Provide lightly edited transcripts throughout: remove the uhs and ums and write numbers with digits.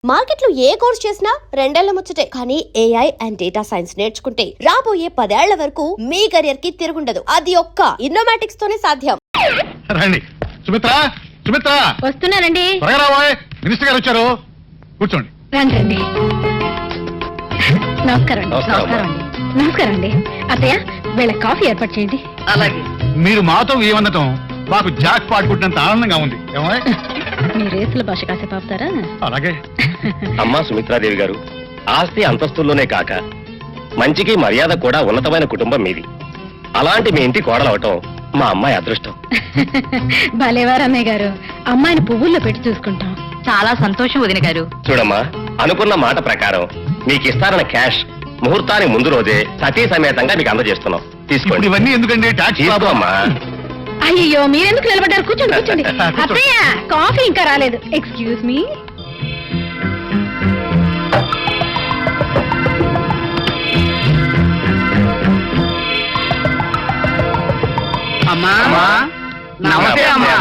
Market లో ఏ course చేసినా రెండేళ్ల ముచ్చటే. కానీ ఏఐ అండ్ డేటా సైన్స్ నేర్చుకుంటే రాబోయే 10 ఏళ్ల వరకు మీ కెరియర్ కి తిరుగుండదు. అది ఒక్క ఇన్నోమాటిక్స్ తోనే సాధ్యం. రండి సుమిత్ర, సుమిత్ర వస్తున్నానండి. మినిస్టర్ గారు వచ్చారు, కూర్చోండి. రండి రండి. నమస్కారం అండి. నమస్కారం అండి. నమస్కారం అండి. అత్తయ్య వీళ్ళ కాఫీ ఏర్పాటు చేయండి. అలాగే. మీరు మాతో ఏమనటం మాకు జాక్ పాటుకుంటున్నంత ఆనందంగా ఉంది. మీ రేసుల భాష కాసేపు ఆపుతారా? అలాగే. అమ్మా సుమిత్రాదేవి గారు, ఆస్తి అంతస్తుల్లోనే కాక మంచికి మర్యాద కూడా ఉన్నతమైన కుటుంబం మీది. అలాంటి మీ ఇంటి కోడలవటం మా అమ్మాయి అదృష్టం. భలేవారు అన్నయ్య గారు. అమ్మాయిని పువ్వుల్లో పెట్టి చూసుకుంటాం. చాలా సంతోషం వదిన గారు. చూడమ్మా, అనుకున్న మాట ప్రకారం మీకు ఇస్తారన్న క్యాష్ ముహూర్తానికి ముందు రోజే సతీ సమేతంగా మీకు అందజేస్తున్నాం. తీసుకోండి. ఇవన్నీ ఎందుకండి? ట్యాక్స్ తీసుకోమ్మా. అయ్యో మీరెందుకు నిలబడ్డారు? కూర్చోండి కూర్చోండి. అత్తయ్య కాఫీ ఇంకా రాలేదు. Excuse me. అమ్మా నమస్తే అమ్మా.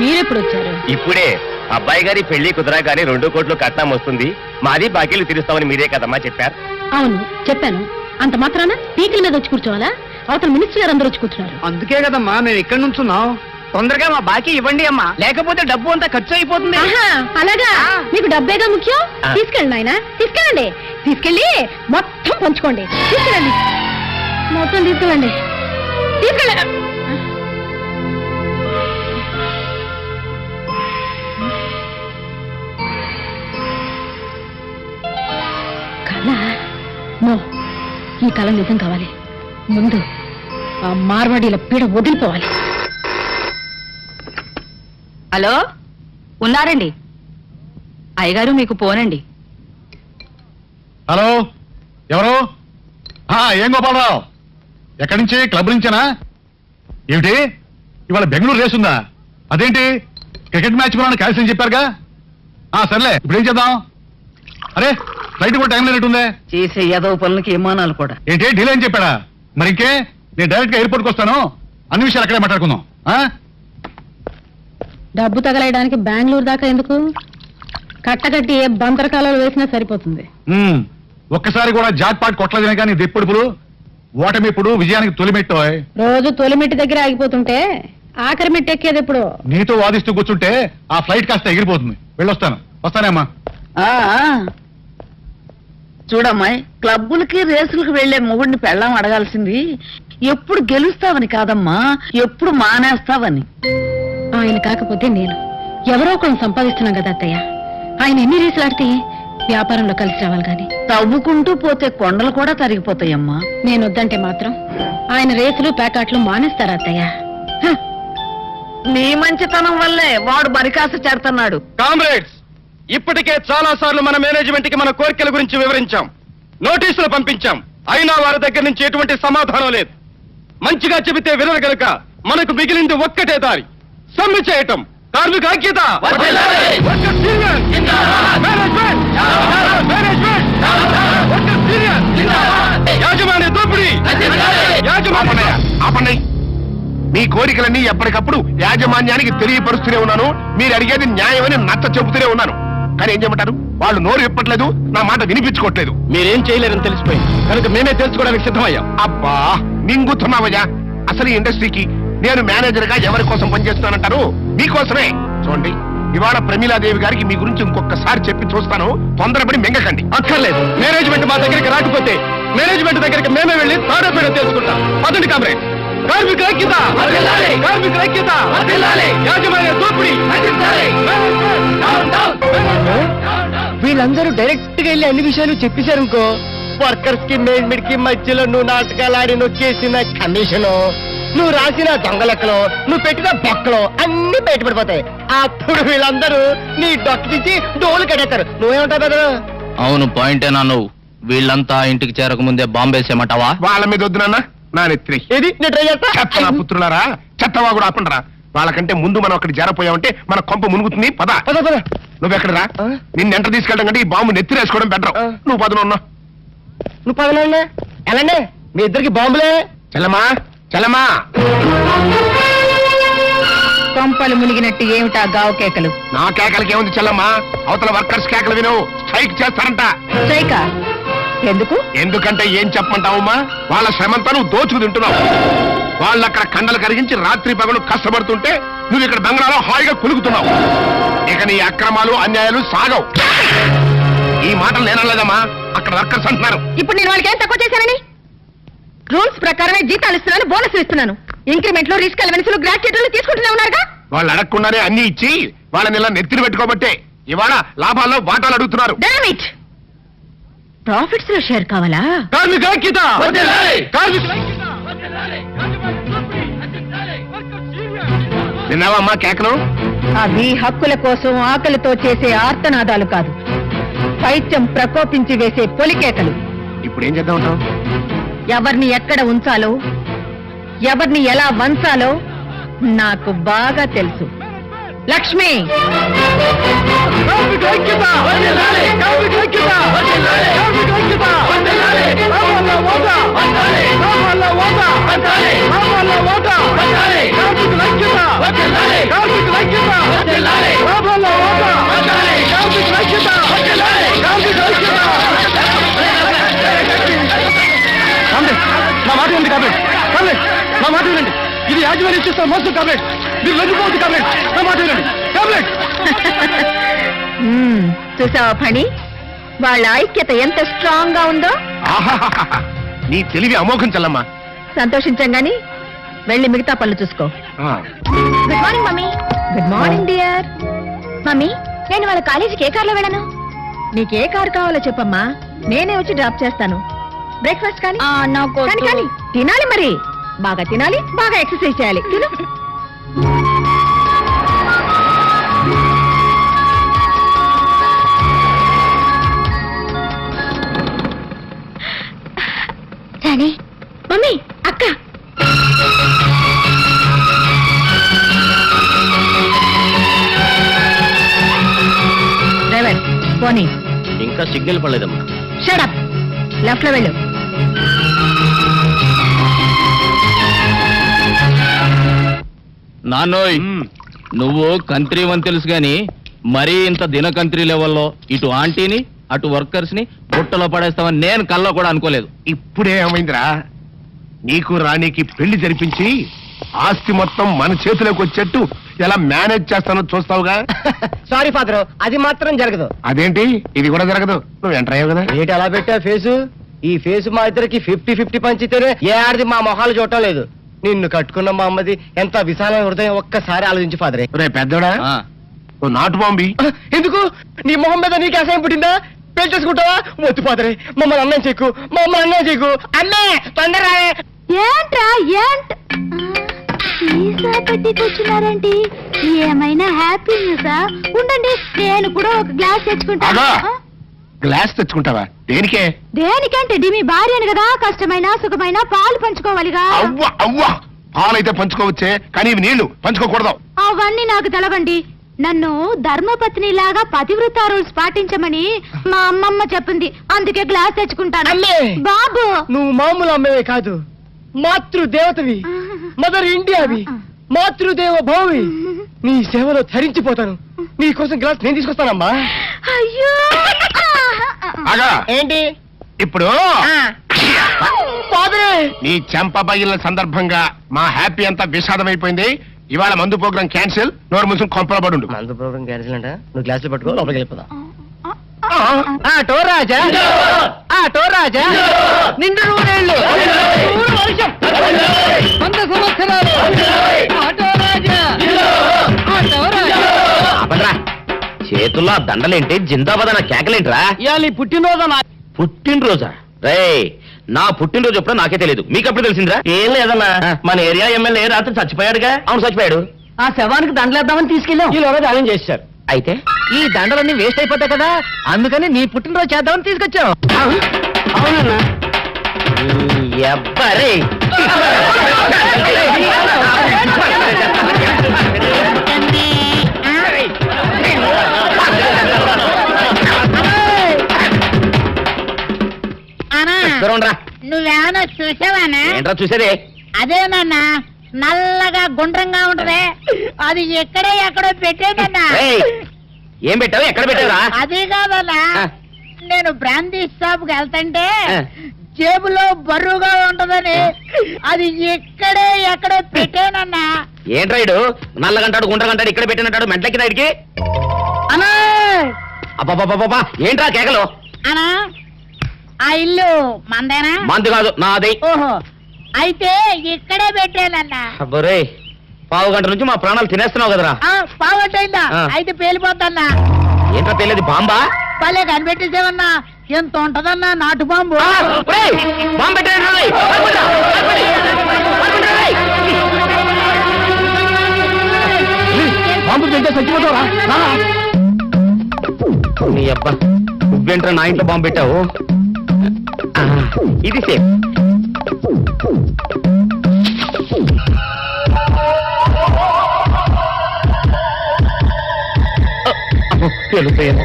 మీరెప్పుడు వచ్చారు? ఇప్పుడే అబ్బాయి గారి పెళ్లి కుదరగానే 2 కోట్లు కట్నం వస్తుంది, మాది బాకీలు తీరుస్తామని మీరే కదమ్మా చెప్పారు. అవును చెప్పాను. అంత మాత్రాన పీకల మీద వచ్చి కూర్చోవాలా? అవతల మినిస్టర్ గారు అందరూ వచ్చి కూర్చున్నారు. అందుకే కదమ్మా మేము ఇక్కడ నుంచున్నాం. తొందరగా మా బాకీ ఇవ్వండి అమ్మా, లేకపోతే డబ్బు అంతా ఖర్చు అయిపోతుంది. అలాగా? మీకు డబ్బేగా ముఖ్యం. తీసుకెళ్ళండి ఆయన, తీసుకెళ్ళండి. తీసుకెళ్ళి మొత్తం పంచుకోండి. తీసుకెళ్ళండి, మొత్తం తీసుకెళ్ళండి. తీసుకెళ్ళండి. కళ? నో, ఈ కళ నిజం కావాలి. ముందు ఆ మార్వాడీల పీడ వదిలిపోవాలి. హలో, ఉన్నారండి అయ్యగారు? మీకు పోనండి. హలో, ఎవరు? ఏం గోపాలరావు, ఎక్కడి నుంచి? క్లబ్ నుంచేనా? ఏమిటి ఇవాళ బెంగళూరు రేస్ ఉందా? అదేంటి క్రికెట్ మ్యాచ్ కూడా క్యాన్సిల్ అని చెప్పారుగా? సర్లే, ఇప్పుడు ఏం చేద్దాం? అరే ఫ్లైట్ కూడా టైం లేనట్టుందే. చేసే యాదవ పనులకి విమానాలు కూడా. ఏంటి డీలే అని చెప్పాడా? మరి ఇంకే, నేను డైరెక్ట్ గా ఎయిర్పోర్ట్కి వస్తాను, అన్ని విషయాలు అక్కడే మాట్లాడుకుందాం. డబ్బు తగలేయడానికి బెంగళూరు దాకా ఎందుకు? కట్టకట్టి ఏ బంతరకాలలో వేసినా సరిపోతుంది. ఒక్కసారి కూడా జాక్ పాట్ కొట్టలేదనే కానీ ఇది ఎప్పుడు ఓటమి ఇప్పుడు విజయానికి తొలిమెట్టు. రోజు తొలిమెట్టి దగ్గర ఆగిపోతుంటే ఆఖరి మెట్టి ఎక్కేది ఎప్పుడు? నీతో వాదిస్తూ కూర్చుంటే ఆ ఫ్లైట్ కాస్త ఎగిరిపోతుంది. వెళ్ళొస్తాను. వస్తానేమ్మా. చూడమ్మాయి, క్లబ్బులకి రేసులకు వెళ్లే మొగుడిని పెళ్ళాం అడగాల్సింది ఎప్పుడు గెలుస్తావని కాదమ్మా, ఎప్పుడు మానేస్తావని. ఆయన కాకపోతే నేను ఎవరో ఒకరు సంపాదిస్తున్నాం కదా అత్తయ్య. ఆయన ఎన్ని రేసులాడితే వ్యాపారంలో కలిసి రావాలి గాని. తవ్వుకుంటూ పోతే కొండలు కూడా తరిగిపోతాయమ్మా. నేను వద్దంటే మాత్రం ఆయన రేసులు ప్యాకాట్లు మానేస్తారా అత్తయ్య? నీ మంచితనం వల్లే వాడు బరికాసు చేడుతున్నాడు. కామ్రేడ్స్, ఇప్పటికే చాలా సార్లు మన మేనేజ్మెంట్ కి మన కోరికల గురించి వివరించాం, నోటీసులు పంపించాం. అయినా వారి దగ్గర నుంచి ఎటువంటి సమాధానం లేదు. మంచిగా చెబితే వినరు గనుక మనకు మిగిలింది ఒక్కటే దారి, సమ్మె చేయటం. కార్మిక ఐక్యత, యాజమాన్య దోపిడీ. ఆపండి. మీ కోరికలన్నీ ఎప్పటికప్పుడు యాజమాన్యానికి తెలియపరుస్తూనే ఉన్నాను. మీరు అడిగేది న్యాయమని నచ్చ చెబుతూనే ఉన్నాను. కానీ ఏం చెప్పంటారు? వాళ్ళు నోరు ఇప్పట్లేదు, నా మాట వినిపించుకోవట్లేదు. మీరేం చేయలేరని తెలిసిపోయింది కనుక మేమే తెలుసుకోవడానికి సిద్ధమయ్యాం. అబ్బా, నింగుతున్నావయ్యా. అసలు ఈ ఇండస్ట్రీకి నేను మేనేజర్ గా ఎవరి కోసం పనిచేస్తానంటారు? మీకోసమే. చూడండి, ఇవాళ ప్రమీలాదేవి గారికి మీ గురించి ఇంకొకసారి చెప్పి చూస్తాను. తొందరపడి మింగకండి. అక్కర్లేదు. మేనేజ్మెంట్ మా దగ్గరికి రాకపోతే మేనేజ్మెంట్ దగ్గరికి మేమే వెళ్ళి తాడోపేడ తెలుసుకుంటాం. పదండి కామ్రేడ్. కార్మిక ఐక్యత, కార్మిక ఐక్యత, యాజమాన్య దోపిడీ. వీళ్ళందరూ డైరెక్ట్ గా వెళ్ళి అన్ని విషయాలు చెప్పేశారనుకో, వర్కర్స్ కి మేనేజ్మెంట్ కి మధ్యలో నువ్వు నాటకాలు ఆడి నొక్కేసిన కమిషను, నువ్వు రాసిన దొంగలెక్కలు, నువ్వు పెట్టిన బొక్కలు అన్ని బయటపడిపోతాయి. అప్పుడు వీళ్ళందరూ నీ డొక్క తీసి డోలు కట్టేస్తారు. నువ్వేమంటావు కదా? అవును, పాయింటేనా నువ్వు? వీళ్ళంతా ఇంటికి చేరక ముందే బాంబేసేమంటావా? వాళ్ళ మీద వద్దు నాన్న, నా నెత్తి. ఏది నేను ట్రై చేస్తా. చెత్త నా పుత్రులారా, చెత్తవా కూడా ఆపండిరా. వాళ్ళకంటే ముందు మనం అక్కడ జారపోయామంటే మన కొంప మునుగుతుంది. పద పద. నువ్వెక్కడరా? నిన్ను ఎంత తీసుకెళ్ళడం కంటే ఈ బాంబు నెత్తిరేసుకోవడం బెటర్. నువ్వు పదనున్నా. నువ్వు పదనండి. ఎలాండి మీ ఇద్దరికి బాంబులే. చల్లమా చల్లమా. కొంపలు మునిగినట్టు ఏమిటా గావు కేకలు? నా కేకలకి ఏముంది చెల్లమ్మా, అవతల వర్కర్స్ కేకలు విను. స్ట్రైక్ చేస్తారంట. స్ట్రైకా? ఎందుకు? ఎందుకంటే ఏం చెప్పమంటావమ్మా, వాళ్ళ శ్రమంతా నువ్వు దోచుకు తింటున్నావు. వాళ్ళు అక్కడ కండలు కరిగించి రాత్రి పగలు కష్టపడుతుంటే నువ్వు ఇక్కడ బంగ్లాలో హాయిగా కులుకుతున్నావు. ఇక నీ అక్రమాలు అన్యాయాలు సాగవు. ఈ మాటలు నేనలేదమ్మా, అక్కడ వర్కర్స్ అంటున్నారు. ఇప్పుడు నేను వాళ్ళకి ఏం తక్కువ చేశానని? రూల్స్ ప్రకారమే జీతాలు ఇస్తున్నాను, బోనస్ ఇస్తున్నాను. ఇంక్రిమెంట్లు, రిస్క్ అలవెన్స్లు, గ్రాట్యుటీలు తీసుకుంటూనే ఉన్నారుగా. వాళ్ళు అడగకుండానే అన్ని ఇచ్చి వాళ్ళని ఇలా నెత్తిని పెట్టుకోబట్టే ఇవాళ లాభాల్లో వాటాలు అడుగుతున్నారు. ప్రాఫిట్స్ లో షేర్ కావాలా? కార్మిక ఐక్యత! కార్మిక విన్నావమ్మా కేకలు? అవి హక్కుల కోసం ఆకలితో చేసే ఆర్తనాదాలు కాదు, పైత్యం ప్రకోపించి వేసే పొలికేకలు. ఇప్పుడు ఏం చేద్దాం అంటావు? ఎవరిని ఎక్కడ ఉంచాలో, ఎవరిని ఎలా వంచాలో నాకు బాగా తెలుసు. లక్ష్మి, కార్మిక ఐక్యత! కార్మిక ఐక్యత! కార్మిక ఐక్యత! రావాలా ఓటా! రావాలా ఓటా! రావాలా ఓటా! కార్మికుల ఐక్యత! కార్మికుల ఐక్యత! రావాలా ఓటా! కార్మికుల ఐక్యత! కార్మికుల ఐక్యత! నా మాట ఉంది కాబట్టి నా మాట వినండి. ఇది యాజమాన్యం చేస్తున్న మోసం కాబట్టి మీరు లొంగిపోవద్దు కాబట్టి నా మాట వినండి కాబట్టి. చూసావా ఫణి, వాళ్ళ ఐక్యత ఎంత స్ట్రాంగ్ గా ఉందో. ఆహాహాహా. నీ తెలివి అమోఘం చెల్లమ్మా. సంతోషించాం గాని వెళ్ళి మిగతా పనులు చూసుకో. Good morning mummy. Good morning dear. Mummy, నేను వాళ్ళ కాలేజీకి ఏ కార్లో వెళ్ళను? నీకే కారు కావాలో చెప్పమ్మా, నేనే వచ్చి డ్రాప్ చేస్తాను. బ్రేక్ఫాస్ట్ కానీ నాకు కానీ కానీ తినాలి, మరి బాగా తినాలి, బాగా ఎక్సర్సైజ్ చేయాలి. తిను. రాణి, మమ్మీ, అక్క. డ్రైవర్ పోనీ. ఇంకా సిగ్నల్ పడలేదమ్మా. Shut up. లెఫ్ట్ లో వెళ్ళు. నాన్నోయ్, నువ్వు కంత్రి అని తెలుసు గాని మరీ ఇంత దినకంత్రి లెవెల్లో ఇటు ఆంటీని అటు వర్కర్స్ ని బుట్టలో పడేస్తామని నేను కల్లో కూడా అనుకోలేదు. ఇప్పుడే ఏమైందిరా, నీకు రాణికి పెళ్లి జరిపించి ఆస్తి మొత్తం మన చేతిలోకి వచ్చేట్టు ఎలా మేనేజ్ చేస్తానో చూస్తావుగా. సారీ ఫాదర్, అది మాత్రం జరగదు. అదేంటి, ఇది కూడా జరగదు. నువ్వు ఎంటర్ అయ్యావు కదా. ఏంటి అలా పెట్టా ఫేసు? ఈ ఫేసు మా ఇద్దరికి 50-50 పంచితేనే ఏ ఆడిది మా మొహాలు చూడటం లేదు. నిన్ను కట్టుకున్న మా అమ్మది ఎంత విశాలమైన హృదయం, ఒక్కసారి ఆలోచించి ఫాదరే. రే పెద్దోడా, ఆ, నువ్వు నాటు బాంబి. ఎందుకు? నీ మొహం మీద నీకు అసహ్యం పుట్టిందా? పెళ్లి చేసుకుంటావా? వద్దు ఫాదరే, మమ్మల్ని అన్నం చేయకు, మా అమ్మ అన్నం చేయకు. అన్నే తొందర ఏంట్రా ఏంట్ సీసా పట్టికొచ్చినారండి? ఏమైనా హ్యాపీ న్యూసా? ఉండండి, నేను కూడా ఒక గ్లాస్ తెచ్చుకుంటాను. ఆగా. గ్లాస్ తెచ్చుకుంటావా? దేనికే? దేనికంటే మీ భార్యను కదా, కష్టమైన సుఖమైన పాలు పంచుకోవాలిగా. అవ్వ అవ్వ, పాలైతే పంచుకోవచ్చే, కానీ ఇవి నీళ్లు పంచుకోకూడదు. అవన్నీ నాకు తెలవండి. నన్ను ధర్మపత్నిలాగా పతివ్రత రూల్స్ పాటించమని మా అమ్మమ్మ చెప్పింది, అందుకే గ్లాస్ తెచ్చుకుంటాను. అమ్మే! బాబు, నువ్వు మామూలు అమ్మవే కాదు, మాతృదేవతవి, మదర్ ఇండియావి, మాతృదేవ భౌవి. నీ సేవలో ధరించిపోతాను. నీ కోసం గ్లాస్ నేను తీసుకొస్తానమ్మా. అయ్యో. ఆగా. ఏంటి ఇప్పుడు ఫాదరే? నీ చెంప బయళ్ళ సందర్భంగా మా హ్యాపీ అంతా విషాదమైపోయింది. ఇవాళ మందు ప్రోగ్రాం క్యాన్సిల్. నోరు మూసుకుని కొంపలో పడుండు. మందు ప్రోగ్రాం క్యాన్సిల్ అంట. నువ్వు గ్లాసులు పట్టుకో, లోపలికి వెళ్ళిపోదాం. ఆటో రాజా, ఆటో రాజా, నిండు నూరేళ్ళు, 100 వర్షం, 100 సంవత్సరాలు. ఆటో రాజా, ఆటో రాజా. చేతుల్లో దండలేంటి, జిందాబాద్ అన్న కేకలేంట్రా? ఇవాళ నీ పుట్టినరోజు నా పుట్టినరోజా? రే, నా పుట్టినరోజు ఎప్పుడో నాకే తెలియదు, మీకు ఎప్పుడు తెలిసిందిరా? ఏం లేదన్నా, మన ఏరియా ఎమ్మెల్యే రాత్రి చచ్చిపోయాడుగా. అవును, చచ్చిపోయాడు. ఆ శవానికి దండలేద్దామని తీసుకెళ్ళాం. ఈ లోగా దానం చేశారు. అయితే ఈ దండలన్నీ వేస్ట్ అయిపోతాయి కదా, అందుకని నీ పుట్టినరోజు చేద్దామని తీసుకొచ్చాం. అవునన్నా. ఎవ్వరే నువ్వేమన్నా చూసావానా? ఏంట్రా చూసేదే? అదేనన్నా, నల్లగా గుండ్రంగా ఉంటదే అది ఎక్కడో పెట్టేదన్నా ఏం పెట్టావు ఎక్కడ పెట్టావురా అదే కాదన్నా ఆ. నేను బ్రాందీ షాప్ కి వెళ్తుంటే ఆ. జేబులో బరువుగా ఉంటదని అది ఎక్కడో పెట్టానన్నా ఏంట్రాయుడు నల్లగంటాడు గుండ్రగంటాడు ఇక్కడ పెట్టినట్టాడు మెంట్లకి రైడ్కి అన్నా అబ్బాబాబాబా ఏంట్రా కేకలు అన్నా ఆ ఇల్లు మందేనా మందు కాదు నాది ఓహో అయితే ఇక్కడే పెట్టానన్నా అబ్బరే పావు గంట నుంచి మా ప్రాణాలు తినేస్తున్నావు కదరా పావట్టయిందా ఆ. అయితే పేలిపోతాన్నా ఏంట్రా తెలియదు బాంబా పల్లె కనిపెట్టేసేవన్నా ఎంత ఉంటదన్నా నాటు బాంబు బాంబు పెట్టాడు బాంబు పెడితే చచ్చిపోతావరా నీ అబ్బా నువ్వేంట్రా నా ఇంట్లో బాంబు పెట్టావు ఆ, ఇది సేఫ్ తెలుస్తాయేమో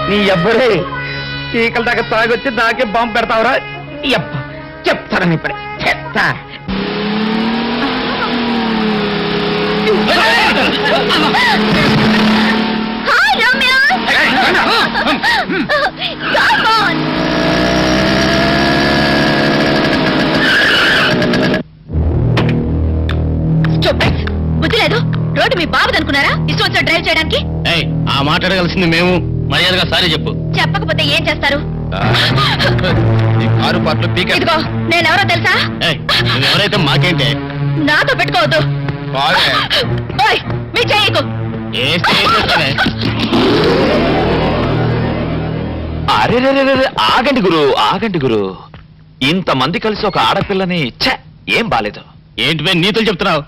నీ ఎవ్వరే చీకల దాకా తాగొచ్చి నాకే బాంబు పెడతావురా ఎప్ప చెప్తారని ఇప్పుడే చెప్తా hi Ramya come on stupid బుద్ధి లేదు రోడ్డు మీ బాబుది అనుకున్నారా ఇష్టం వచ్చా డ్రైవ్ చేయడానికి ఆ మాట్లాడగలసింది మేము మర్యాదగా సారీ చెప్పు చెప్పకపోతే ఏం చేస్తారు ఈ కారు పాటలు పీక ఇదిగో నేనెవరో తెలుసా ఎవరైతే మాకేంటే నాతో పెట్టుకోవద్దు ఓయ్ మీ చేయకు అరే ఆగండి గురు ఇంతమంది కలిసి ఒక ఆడపిల్లని ఛ ఏం బాలేదు. ఏంటి నీతులు చెప్తున్నావు?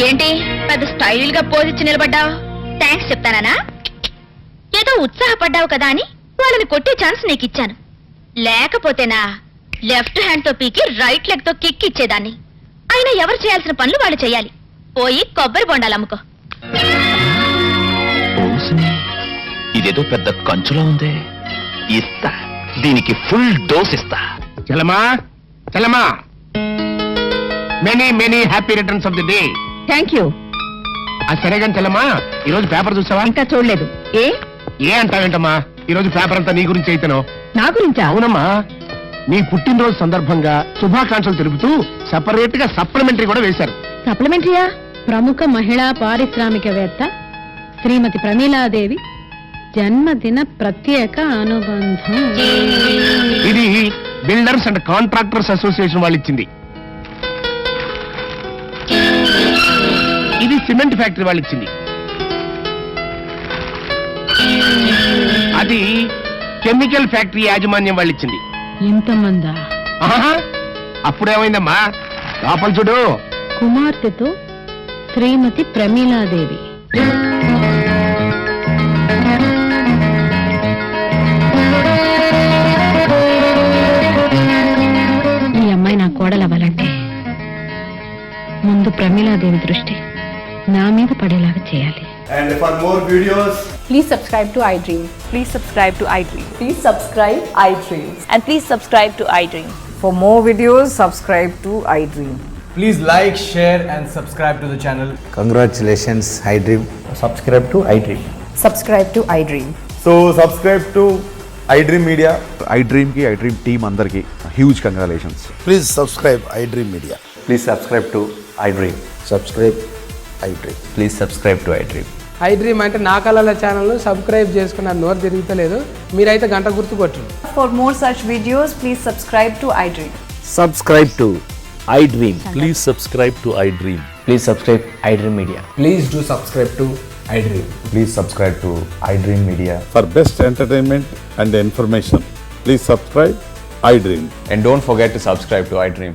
ఏంటి పెద్ద స్టైల్ గా పోజిచ్చి నిలబడ్డావు? థ్యాంక్స్ చెప్తానా? ఏదో ఉత్సాహపడ్డావు కదా అని వాళ్ళని కొట్టే ఛాన్స్ నీకు ఇచ్చాను. లేకపోతేనా లెఫ్ట్ హ్యాండ్ తో పీకి రైట్ లెగ్ తో కిక్ ఇచ్చేదాన్ని. అయినా ఎవరు చేయాల్సిన పనులు వాళ్ళు చేయాలి. పోయి కొబ్బరి బొండాలు అమ్ముకో. ఇదేదో పెద్ద కంచులా ఉంది. ఇస్తా, దీనికి ఫుల్ డోస్ ఇస్తా. చలమా చలమా, many many happy returns of the day. Thank you. సరే కానీ చలమా, ఈ రోజు పేపర్ చూసావా? ఇంకా చూడలేదు. ఏ అంటావేంటమ్మా, ఈ రోజు పేపర్ అంతా నీ గురించి అయితేనో. నా గురించా? అవునమ్మా, నీ పుట్టినరోజు సందర్భంగా శుభాకాంక్షలు తెలుపుతూ సెపరేట్ గా సప్లిమెంటరీ కూడా వేశారు. సప్లిమెంటరీయా? ప్రముఖ మహిళా పారిశ్రామికవేత్త శ్రీమతి ప్రమీలాదేవి జన్మదిన ప్రత్యేక అనుబంధం. ఇది బిల్డర్స్ అండ్ కాంట్రాక్టర్స్ అసోసియేషన్ వాళ్ళు ఇచ్చింది. ఇది సిమెంట్ ఫ్యాక్టరీ వాళ్ళు ఇచ్చింది. అది కెమికల్ ఫ్యాక్టరీ యాజమాన్యం వాళ్ళు ఇచ్చింది. ఇంతమందా? ఆహా, అప్పుడేమైందమ్మా లోపల చూడు. కుమార్తెతో శ్రీమతి ప్రమీలాదేవి. ఈ అమ్మాయి నా కోడలవ్వాలంటే ముందు ప్రమీలాదేవి దృష్టి నా మీద పడేలాగా చేయాలి. And for more videos, Please subscribe to iDream. Please subscribe to iDream. Please subscribe iDream. And please subscribe to iDream. For more videos, subscribe to iDream. please like, share, and subscribe to the channel. Congratulations, iDream. Subscribe to iDream. Subscribe to iDream. So, subscribe to iDream Media. iDream కి iDream team అందరికి huge congratulations. Please subscribe iDream Media. Please subscribe to iDream. Subscribe iDream. Please subscribe to iDream. iDream అంటే నా కళల channel subscribe చేసుకున్న నోరు తిరుగుతలేదు. మీరైతే గంట గుర్తు కొట్టండి. For more such videos, please subscribe to iDream. Subscribe to iDream. Please subscribe to iDream. Please subscribe iDream Media. Please do subscribe to iDream. Please subscribe to iDream Media. For best entertainment and information, please subscribe iDream. And don't forget to subscribe to iDream.